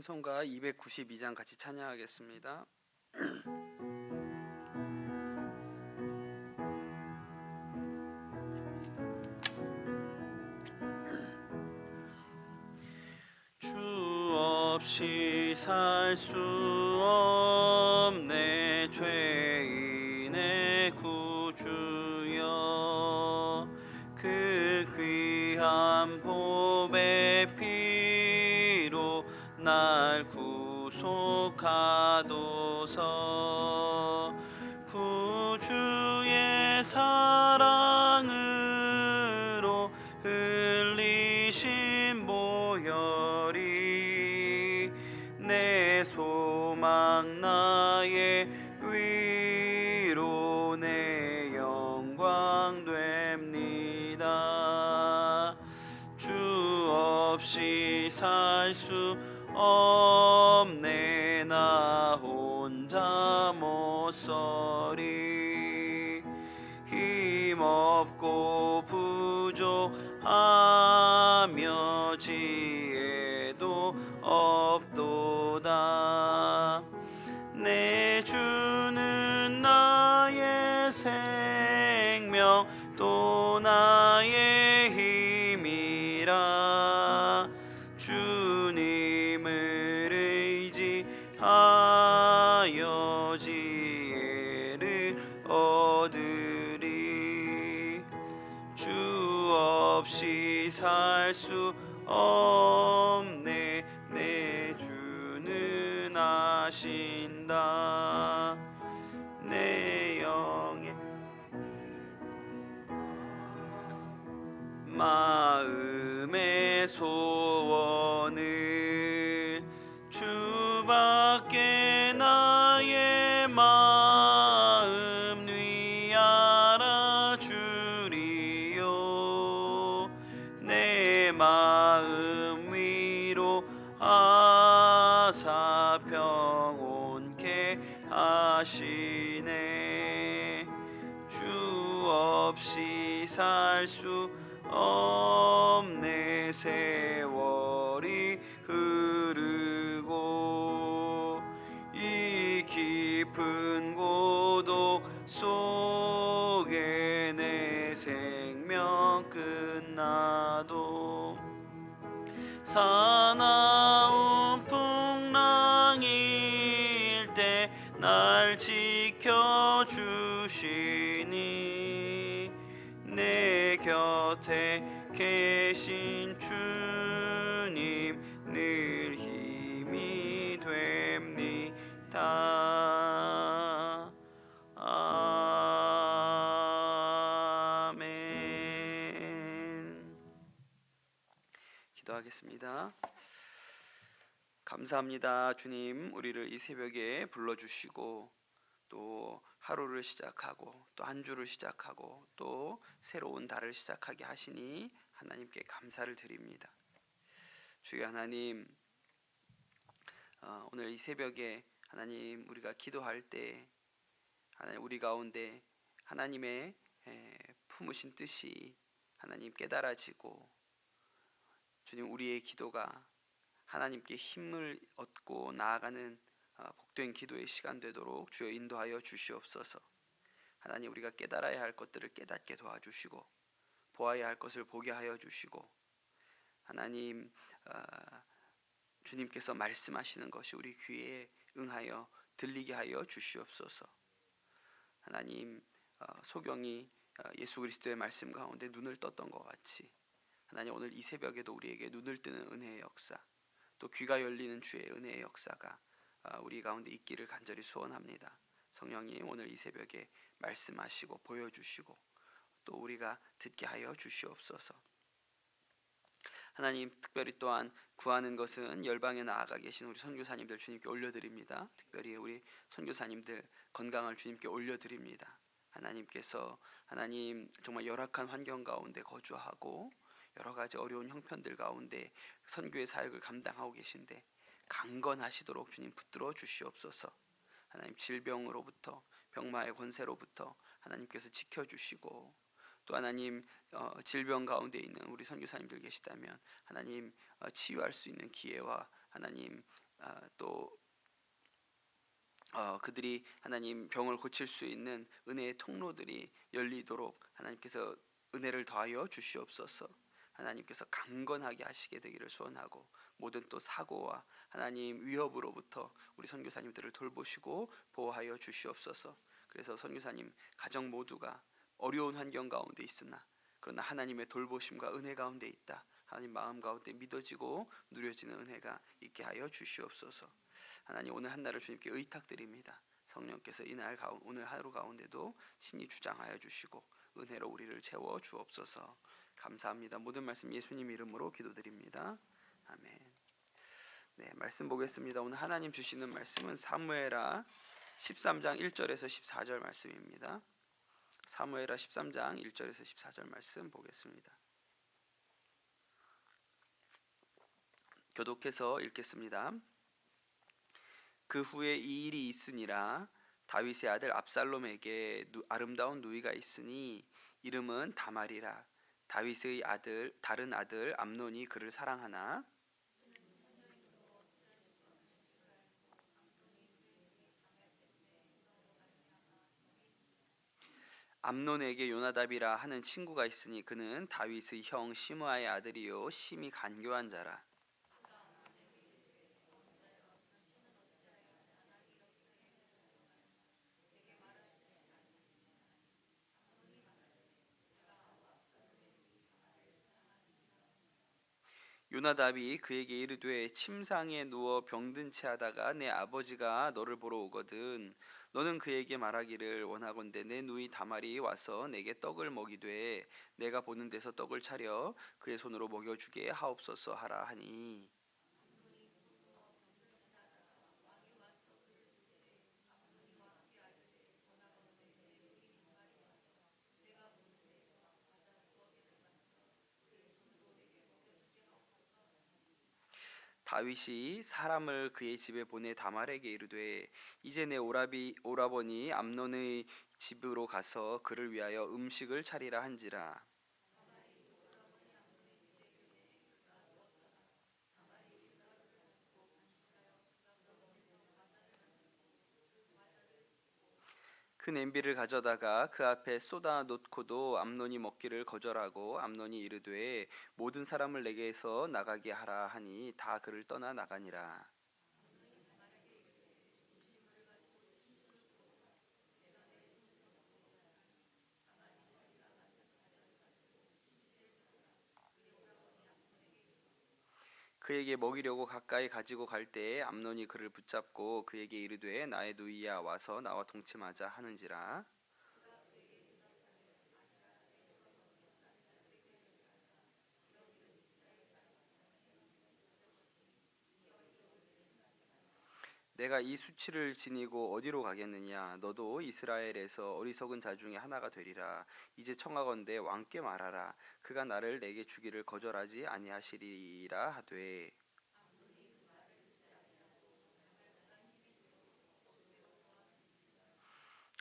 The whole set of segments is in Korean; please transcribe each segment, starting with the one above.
찬송가 292장 같이 찬양하겠습니다. 주 없이 살 수 없네 죄인의 구주여, 그 귀한 보배 피로 날 구속하도서. 구주의 사랑으로 흘리신 보혈이 내 소망 나의 위로 내 영광 됩니다. 주 없이 살 수 없네 나 혼자 못 서리. 힘없고 부족하며 지혜도 없도다. 내 주는 나의 생명 또 나의 힘이라. 주님을 의지하여 지혜를 얻으리. 주 없이 살 수 없네 내 주는 아신다. 내 영의 마음의 소원을 주밖에 나의 마음 위 알아주리요. 내 마음 위로 하사 평온케 하시네. 주 없이 살 수 없네 세월이 흐르고 이 깊은 고독 속에 내 생명 끝나도 사나운 풍랑일 때 날 지켜주시니 내 곁에 계신 주님 늘 힘이 됩니다. 아멘. 기도하겠습니다. 감사합니다. 주님, 우리를 이 새벽에 불러주시고 또 하루를 시작하고 또 한 주를 시작하고 또 새로운 달을 시작하게 하시니 하나님께 감사를 드립니다. 주여 하나님, 오늘 이 새벽에 하나님 우리가 기도할 때 하나님 우리 가운데 하나님의 품으신 뜻이 하나님 깨달아지고 주님 우리의 기도가 하나님께 힘을 얻고 나아가는 복된 기도의 시간 되도록 주여 인도하여 주시옵소서. 하나님 우리가 깨달아야 할 것들을 깨닫게 도와주시고 보아야 할 것을 보게 하여 주시고 하나님 주님께서 말씀하시는 것이 우리 귀에 응하여 들리게 하여 주시옵소서. 하나님 소경이 예수 그리스도의 말씀 가운데 눈을 떴던 것 같이 하나님 오늘 이 새벽에도 우리에게 눈을 뜨는 은혜의 역사 또 귀가 열리는 주의 은혜의 역사가 우리 가운데 있기를 간절히 소원합니다. 성령님 오늘 이 새벽에 말씀하시고 보여주시고 또 우리가 듣게 하여 주시옵소서. 하나님 특별히 또한 구하는 것은 열방에 나아가 계신 우리 선교사님들 주님께 올려드립니다. 특별히 우리 선교사님들 건강을 주님께 올려드립니다. 하나님께서 하나님 정말 열악한 환경 가운데 거주하고 여러 가지 어려운 형편들 가운데 선교의 사역을 감당하고 계신데 강건하시도록 주님 붙들어 주시옵소서. 하나님 질병으로부터 병마의 권세로부터 하나님께서 지켜주시고 또 하나님 질병 가운데 있는 우리 선교사님들 계시다면 하나님 치유할 수 있는 기회와 하나님 또 그들이 하나님 병을 고칠 수 있는 은혜의 통로들이 열리도록 하나님께서 은혜를 더하여 주시옵소서. 하나님께서 강건하게 하시게 되기를 소원하고 모든 또 사고와 하나님 위협으로부터 우리 선교사님들을 돌보시고 보호하여 주시옵소서. 그래서 선교사님 가정 모두가 어려운 환경 가운데 있으나 그러나 하나님의 돌보심과 은혜 가운데 있다. 하나님 마음 가운데 믿어지고 누려지는 은혜가 있게 하여 주시옵소서. 하나님 오늘 한날을 주님께 의탁드립니다. 성령께서 이날 오늘 하루 가운데도 신이 주장하여 주시고 은혜로 우리를 채워 주옵소서. 감사합니다. 모든 말씀 예수님 이름으로 기도드립니다. 아멘. 네, 말씀 보겠습니다. 오늘 하나님 주시는 말씀은 사무엘하 13장 1절에서 14절 말씀입니다. 사무엘하 13장 1절에서 14절 말씀 보겠습니다. 교독해서 읽겠습니다. 그 후에 이 일이 있으니라. 다윗의 아들 압살롬에게 아름다운 누이가 있으니 이름은 다말이라. 다윗의 다른 아들 암논이 그를 사랑하나 암논에게 요나답이라 하는 친구가 있으니 그는 다윗의 형 시므아의 아들이요 심히 간교한 자라. 요나답이 그에게 이르되 침상에 누워 병든 채 하다가 내 아버지가 너를 보러 오거든 너는 그에게 말하기를 원하건대 내 누이 다말이 와서 내게 떡을 먹이되 내가 보는 데서 떡을 차려 그의 손으로 먹여주게 하옵소서 하라 하니 다윗이 사람을 그의 집에 보내 다말에게 이르되 이제 내 오라버니 암논의 집으로 가서 그를 위하여 음식을 차리라 한지라. 그 냄비를 가져다가 그 앞에 쏟아 놓고도 암논이 먹기를 거절하고 암논이 이르되 모든 사람을 내게서 나가게 하라 하니 다 그를 떠나 나가니라. 그에게 먹이려고 가까이 가지고 갈 때에 암논이 그를 붙잡고 그에게 이르되 나의 누이야 와서 나와 동침하자 하는지라. 내가 이 수치를 지니고 어디로 가겠느냐 너도 이스라엘에서 어리석은 자 중에 하나가 되리라. 이제 청하건대 왕께 말하라. 그가 나를 내게 주기를 거절하지 아니하시리라 하되.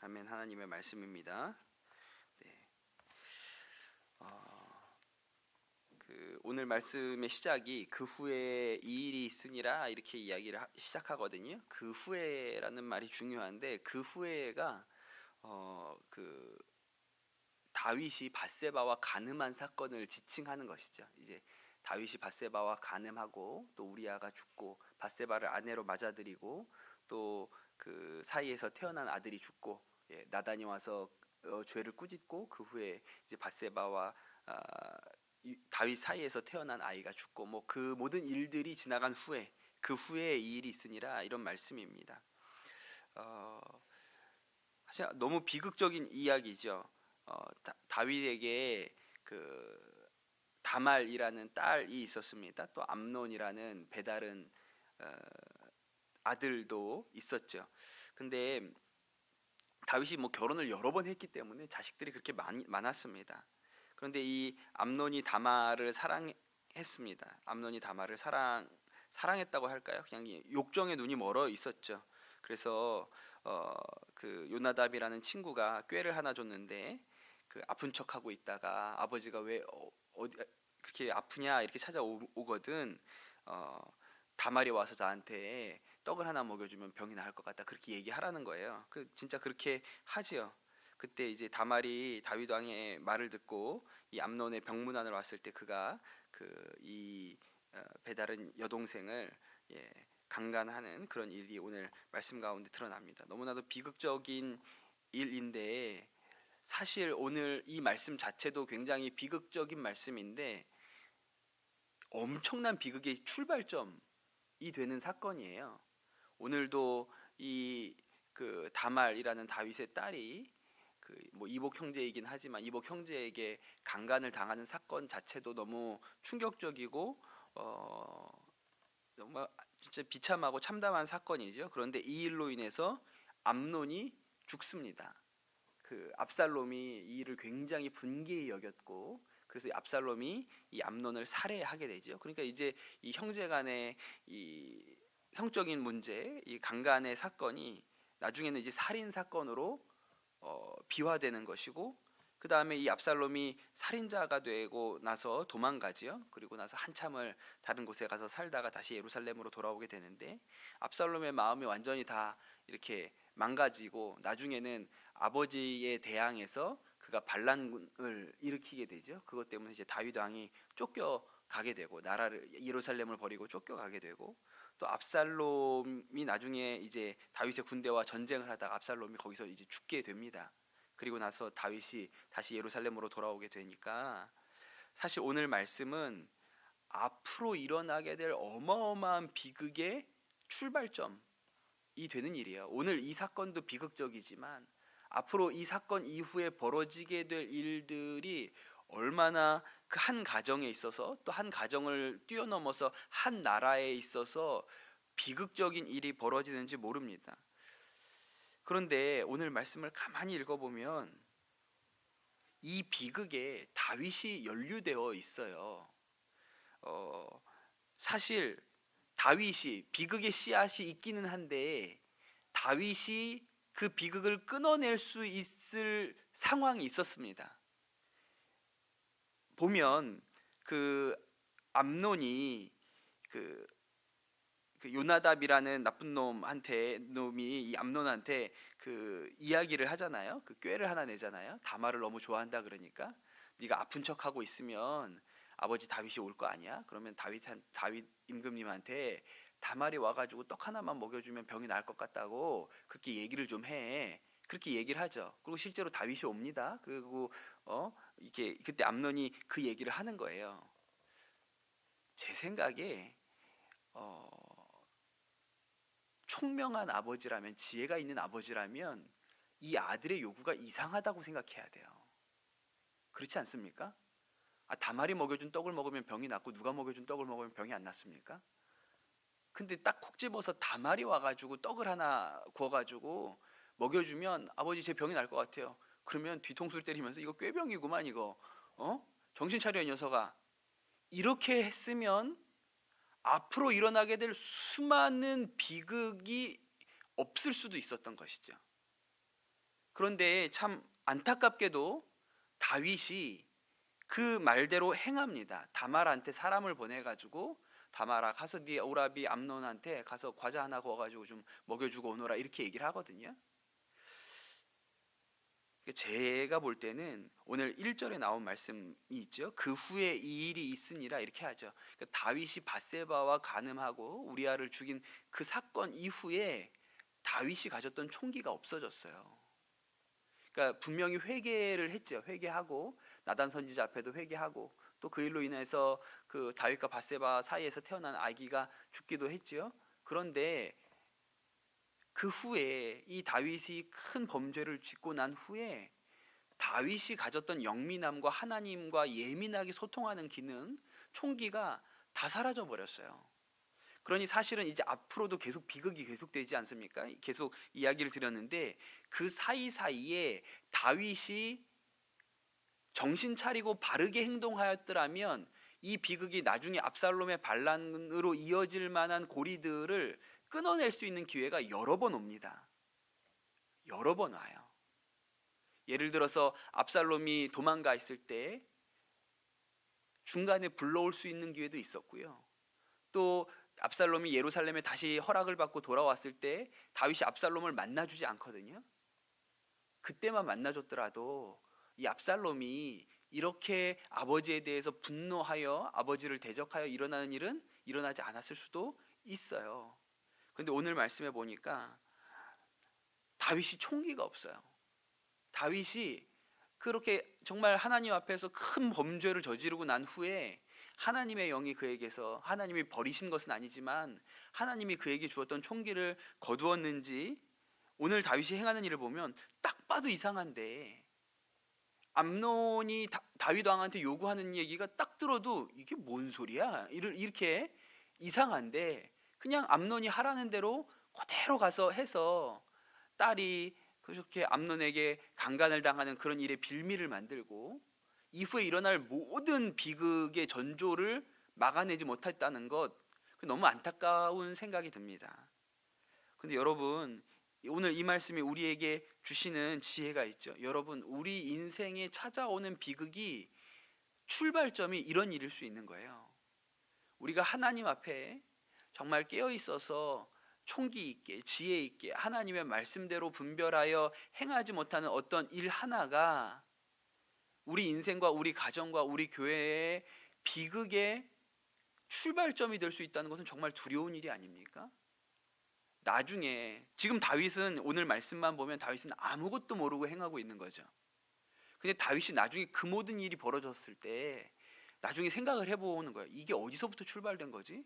아멘. 하나님의 말씀입니다. 네. 오늘 말씀의 시작이 그 후에 이 일이 있으니라 이렇게 이야기를 시작하거든요. 그 후에라는 말이 중요한데 그 후에가 그 다윗이 밧세바와 간음한 사건을 지칭하는 것이죠. 이제 다윗이 밧세바와 간음하고 또 우리아가 죽고 밧세바를 아내로 맞아들이고 또 그 사이에서 태어난 아들이 죽고 나단이 와서 죄를 꾸짖고 그 후에 이제 밧세바와 다윗 사이에서 태어난 아이가 죽고 뭐 그 모든 일들이 지나간 후에 그 후에 이 일이 있으니라 이런 말씀입니다. 사실 너무 비극적인 이야기죠. 다윗에게 그 다말이라는 딸이 있었습니다. 또 암논이라는 배다른 아들도 있었죠. 근데 다윗이 뭐 결혼을 여러 번 했기 때문에 자식들이 그렇게 많았습니다. 그런데 이 암논이 다말을 사랑했습니다. 암논이 다말을 사랑했다고 할까요? 그냥 욕정에 눈이 멀어 있었죠. 그래서 그 요나답이라는 친구가 꾀를 하나 줬는데 그 아픈 척하고 있다가 아버지가 왜 어디 그렇게 아프냐 이렇게 찾아오거든. 다말이 와서 나한테 떡을 하나 먹여주면 병이 나을 것 같다, 그렇게 얘기하라는 거예요. 진짜 그렇게 하지요. 그때 이제 다말이 다윗 왕의 말을 듣고 이 암논의 병문안을 왔을 때 그가 그이 배다른 여동생을 강간하는 그런 일이 오늘 말씀 가운데 드러납니다. 너무나도 비극적인 일인데, 사실 오늘 이 말씀 자체도 굉장히 비극적인 말씀인데 엄청난 비극의 출발점이 되는 사건이에요. 오늘도 이 다말이라는 다윗의 딸이 뭐 이복 형제이긴 하지만 이복 형제에게 강간을 당하는 사건 자체도 너무 충격적이고 정말 진짜 비참하고 참담한 사건이죠. 그런데 이 일로 인해서 암논이 죽습니다. 압살롬이 이 일을 굉장히 분개히 여겼고, 그래서 압살롬이 이 암논을 살해하게 되죠. 그러니까 이제 이 형제간의 이 성적인 문제, 이 강간의 사건이 나중에는 이제 살인 사건으로 비화되는 것이고, 그 다음에 이 압살롬이 살인자가 되고 나서 도망가지요. 그리고 나서 한참을 다른 곳에 가서 살다가 다시 예루살렘으로 돌아오게 되는데, 압살롬의 마음이 완전히 다 이렇게 망가지고 나중에는 아버지에 대항해서 그가 반란을 일으키게 되죠. 그것 때문에 이제 다윗 왕이 쫓겨가게 되고 나라를 예루살렘을 버리고 쫓겨가게 되고, 또 압살롬이 나중에 이제 다윗의 군대와 전쟁을 하다가 압살롬이 거기서 이제 죽게 됩니다. 그리고 나서 다윗이 다시 예루살렘으로 돌아오게 되니까, 사실 오늘 말씀은 앞으로 일어나게 될 어마어마한 비극의 출발점이 되는 일이에요. 오늘 이 사건도 비극적이지만 앞으로 이 사건 이후에 벌어지게 될 일들이 얼마나 그 한 가정에 있어서, 또 한 가정을 뛰어넘어서 한 나라에 있어서 비극적인 일이 벌어지는지 모릅니다. 그런데 오늘 말씀을 가만히 읽어보면 이 비극에 다윗이 연루되어 있어요. 사실 다윗이 비극의 씨앗이 있기는 한데 다윗이 그 비극을 끊어낼 수 있을 상황이 있었습니다. 보면 암논이 그 요나답이라는 나쁜 놈이 이 암논한테 이야기를 하잖아요. 꾀를 하나 내잖아요. 다말을 너무 좋아한다 그러니까 네가 아픈 척하고 있으면 아버지 다윗이 올 거 아니야? 그러면 다윗 임금님한테 다말이 와가지고 떡 하나만 먹여주면 병이 나을 것 같다고 그렇게 얘기를 좀 해. 그렇게 얘기를 하죠. 그리고 실제로 다윗이 옵니다. 그리고 이게 그때 암논이 그 얘기를 하는 거예요. 제 생각에 총명한 아버지라면, 지혜가 있는 아버지라면 이 아들의 요구가 이상하다고 생각해야 돼요. 그렇지 않습니까? 다말이 먹여준 떡을 먹으면 병이 낫고 누가 먹여준 떡을 먹으면 병이 안 낫습니까? 근데 딱 콕 집어서 다말이 와가지고 떡을 하나 구워가지고 먹여주면 아버지 제 병이 날 것 같아요. 그러면 뒤통수를 때리면서 이거 꾀병이구만 이거, 정신 차려 이 녀석아, 이렇게 했으면 앞으로 일어나게 될 수많은 비극이 없을 수도 있었던 것이죠. 그런데 참 안타깝게도 다윗이 그 말대로 행합니다. 다말한테 사람을 보내가지고 다말아 가서 네 오라비 암논한테 가서 과자 하나 구워가지고 좀 먹여주고 오너라, 이렇게 얘기를 하거든요. 제가 볼 때는 오늘 1절에 나온 말씀이 있죠. 그 후에 이 일이 있으니라, 이렇게 하죠. 다윗이 밧세바와 간음하고 우리아를 죽인 그 사건 이후에 다윗이 가졌던 총기가 없어졌어요. 그러니까 분명히 회개를 했죠. 회개하고 나단 선지자 앞에도 회개하고, 또 그 일로 인해서 다윗과 밧세바 사이에서 태어난 아기가 죽기도 했죠. 그런데 그 후에 이 다윗이 큰 범죄를 짓고 난 후에 다윗이 가졌던 영민함과 하나님과 예민하게 소통하는 기능, 총기가 다 사라져 버렸어요. 그러니 사실은 이제 앞으로도 계속 비극이 계속되지 않습니까? 계속 이야기를 드렸는데 그 사이사이에 다윗이 정신 차리고 바르게 행동하였더라면 이 비극이 나중에 압살롬의 반란으로 이어질 만한 고리들을 끊어낼 수 있는 기회가 여러 번 옵니다. 여러 번 와요. 예를 들어서 압살롬이 도망가 있을 때 중간에 불러올 수 있는 기회도 있었고요. 또 압살롬이 예루살렘에 다시 허락을 받고 돌아왔을 때 다윗이 압살롬을 만나주지 않거든요. 그때만 만나줬더라도 이 압살롬이 이렇게 아버지에 대해서 분노하여 아버지를 대적하여 일어나는 일은 일어나지 않았을 수도 있어요. 그런데 오늘 말씀해 보니까 다윗이 총기가 없어요. 다윗이 그렇게 정말 하나님 앞에서 큰 범죄를 저지르고 난 후에 하나님의 영이 그에게서, 하나님이 버리신 것은 아니지만 하나님이 그에게 주었던 총기를 거두었는지 오늘 다윗이 행하는 일을 보면 딱 봐도 이상한데, 암논이 다윗 왕한테 요구하는 얘기가 딱 들어도 이게 뭔 소리야? 이렇게 이상한데 그냥 암논이 하라는 대로 그대로 가서 해서 딸이 그렇게 암논에게 강간을 당하는 그런 일의 빌미를 만들고 이후에 일어날 모든 비극의 전조를 막아내지 못했다는 것, 너무 안타까운 생각이 듭니다. 근데 여러분, 오늘 이 말씀이 우리에게 주시는 지혜가 있죠. 여러분, 우리 인생에 찾아오는 비극이 출발점이 이런 일일 수 있는 거예요. 우리가 하나님 앞에 정말 깨어 있어서 총기 있게 지혜 있게 하나님의 말씀대로 분별하여 행하지 못하는 어떤 일 하나가 우리 인생과 우리 가정과 우리 교회의 비극의 출발점이 될 수 있다는 것은 정말 두려운 일이 아닙니까? 나중에 지금 다윗은 오늘 말씀만 보면 다윗은 아무것도 모르고 행하고 있는 거죠. 근데 다윗이 나중에 그 모든 일이 벌어졌을 때 나중에 생각을 해보는 거예요. 이게 어디서부터 출발된 거지?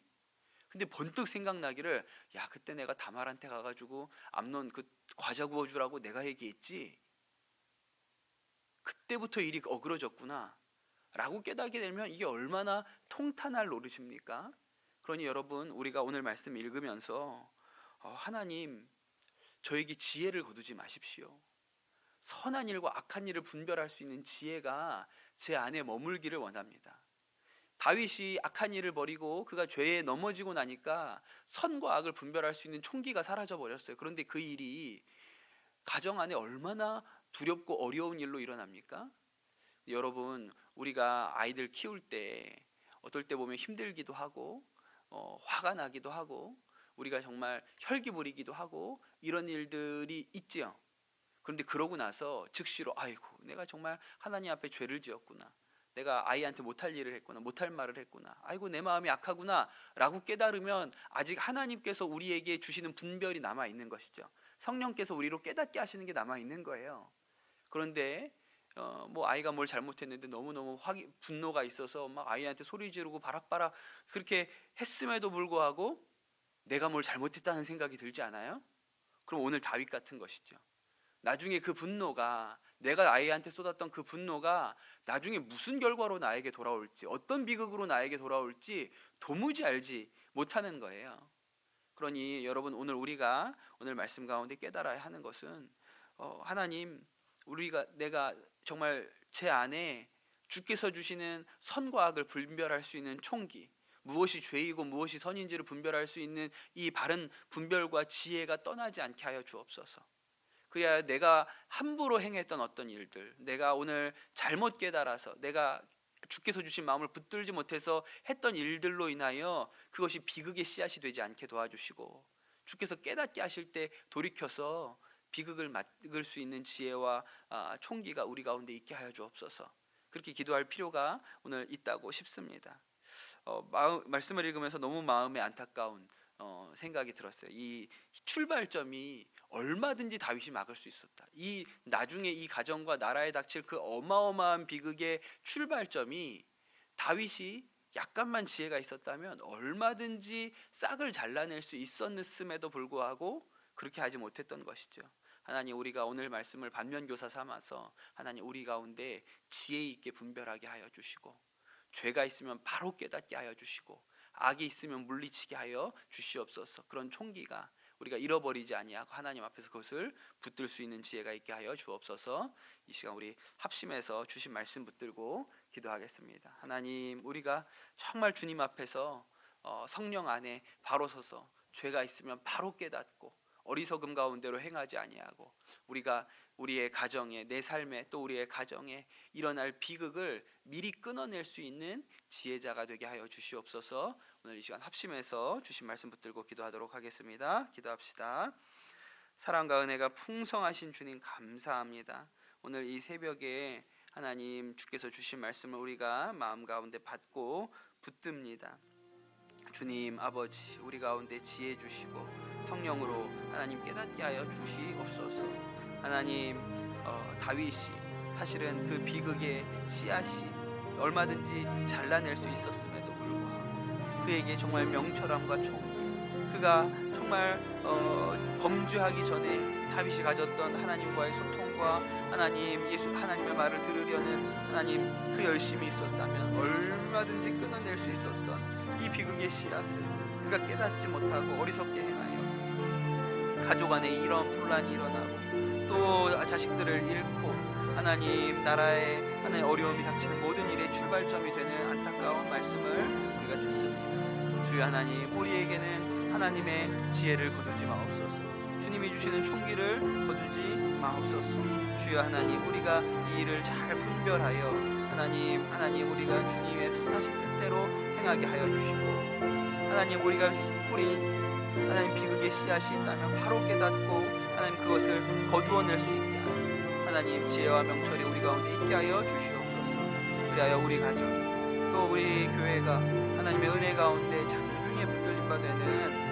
근데 번뜩 생각나기를, 야, 그때 내가 다말한테 가가지고 암논 그 과자 구워주라고 내가 얘기했지, 그때부터 일이 어그러졌구나 라고 깨닫게 되면 이게 얼마나 통탄할 노릇입니까? 그러니 여러분, 우리가 오늘 말씀 읽으면서 하나님, 저에게 지혜를 거두지 마십시오. 선한 일과 악한 일을 분별할 수 있는 지혜가 제 안에 머물기를 원합니다. 다윗이 악한 일을 벌이고 그가 죄에 넘어지고 나니까 선과 악을 분별할 수 있는 총기가 사라져 버렸어요. 그런데 그 일이 가정 안에 얼마나 두렵고 어려운 일로 일어납니까? 여러분, 우리가 아이들 키울 때 어떨 때 보면 힘들기도 하고 화가 나기도 하고 우리가 정말 혈기 부리기도 하고 이런 일들이 있지요. 그런데 그러고 나서 즉시로 아이고, 내가 정말 하나님 앞에 죄를 지었구나, 내가 아이한테 못할 일을 했구나, 못할 말을 했구나, 아이고 내 마음이 악하구나 라고 깨달으면 아직 하나님께서 우리에게 주시는 분별이 남아있는 것이죠. 성령께서 우리로 깨닫게 하시는 게 남아있는 거예요. 그런데 뭐 아이가 뭘 잘못했는데 너무너무 분노가 있어서 막 아이한테 소리 지르고 바락바락 그렇게 했음에도 불구하고 내가 뭘 잘못했다는 생각이 들지 않아요? 그럼 오늘 다윗 같은 것이죠. 나중에 그 분노가, 내가 아이한테 쏟았던 그 분노가 나중에 무슨 결과로 나에게 돌아올지, 어떤 비극으로 나에게 돌아올지 도무지 알지 못하는 거예요. 그러니 여러분, 우리가 오늘 말씀 가운데 깨달아야 하는 것은 하나님, 내가 정말 제 안에 주께서 주시는 선과 악을 분별할 수 있는 총기, 무엇이 죄이고 무엇이 선인지를 분별할 수 있는 이 바른 분별과 지혜가 떠나지 않게 하여 주옵소서. 그래야 내가 함부로 행했던 어떤 일들, 내가 오늘 잘못 깨달아서 내가 주께서 주신 마음을 붙들지 못해서 했던 일들로 인하여 그것이 비극의 씨앗이 되지 않게 도와주시고, 주께서 깨닫게 하실 때 돌이켜서 비극을 막을 수 있는 지혜와 총기가 우리 가운데 있게 하여 주옵소서. 그렇게 기도할 필요가 오늘 있다고 싶습니다. 말씀을 읽으면서 너무 마음에 안타까운 생각이 들었어요. 이 출발점이 얼마든지 다윗이 막을 수 있었다. 이 나중에 이 가정과 나라에 닥칠 그 어마어마한 비극의 출발점이 다윗이 약간만 지혜가 있었다면 얼마든지 싹을 잘라낼 수 있었음에도 불구하고 그렇게 하지 못했던 것이죠. 하나님, 우리가 오늘 말씀을 반면교사 삼아서 하나님, 우리 가운데 지혜 있게 분별하게 하여 주시고, 죄가 있으면 바로 깨닫게 하여 주시고, 악이 있으면 물리치게 하여 주시옵소서. 그런 총기가 우리가 잃어버리지 아니하고 하나님 앞에서 그것을 붙들 수 있는 지혜가 있게 하여 주옵소서. 이 시간 우리 합심해서 주신 말씀 붙들고 기도하겠습니다. 하나님, 우리가 정말 주님 앞에서 성령 안에 바로 서서 죄가 있으면 바로 깨닫고 어리석음 가운데로 행하지 아니하고 우리가 우리의 가정에, 내 삶에, 또 우리의 가정에 일어날 비극을 미리 끊어낼 수 있는 지혜자가 되게 하여 주시옵소서. 오늘 이 시간 합심해서 주신 말씀 붙들고 기도하도록 하겠습니다. 기도합시다. 사랑과 은혜가 풍성하신 주님 감사합니다. 오늘 이 새벽에 하나님 주께서 주신 말씀을 우리가 마음 가운데 받고 붙듭니다. 주님 아버지, 우리 가운데 지혜 주시고 성령으로 하나님 깨닫게 하여 주시옵소서. 하나님, 다윗이 사실은 그 비극의 씨앗이 얼마든지 잘라낼 수 있었음에도 불구하고 그에게 정말 명철함과 총기, 그가 정말 범죄하기 전에 다윗이 가졌던 하나님과의 소통과 하나님의 말을 들으려는 하나님 그 열심이 있었다면 얼마든지 끊어낼 수 있었던 이 비극의 씨앗을 그가 깨닫지 못하고 어리석게 행하여 가족 안에 이런 분란이 일어나고 또 자식들을 잃고 하나님 나라에 하나님 어려움이 닥치는 모든 일의 출발점이 되는 안타까운 말씀을 우리가 듣습니다. 주여 하나님, 우리에게는 하나님의 지혜를 거두지 마옵소서. 주님이 주시는 총기를 거두지 마옵소서. 주여 하나님, 우리가 이 일을 잘 분별하여 하나님 우리가 주님의 선하신 뜻대로 행하게 하여 주시고, 하나님 우리가 뿌린 하나님 비극의 씨앗이 있다면 바로 깨닫고 하나님 그것을 거두어낼 수 있게 하나님 지혜와 명철이 우리 가운데 있게 하여 주시옵소서. 그리하여 우리 가정 또 우리 교회가 하나님의 은혜 가운데 장중에 붙들림 바 되는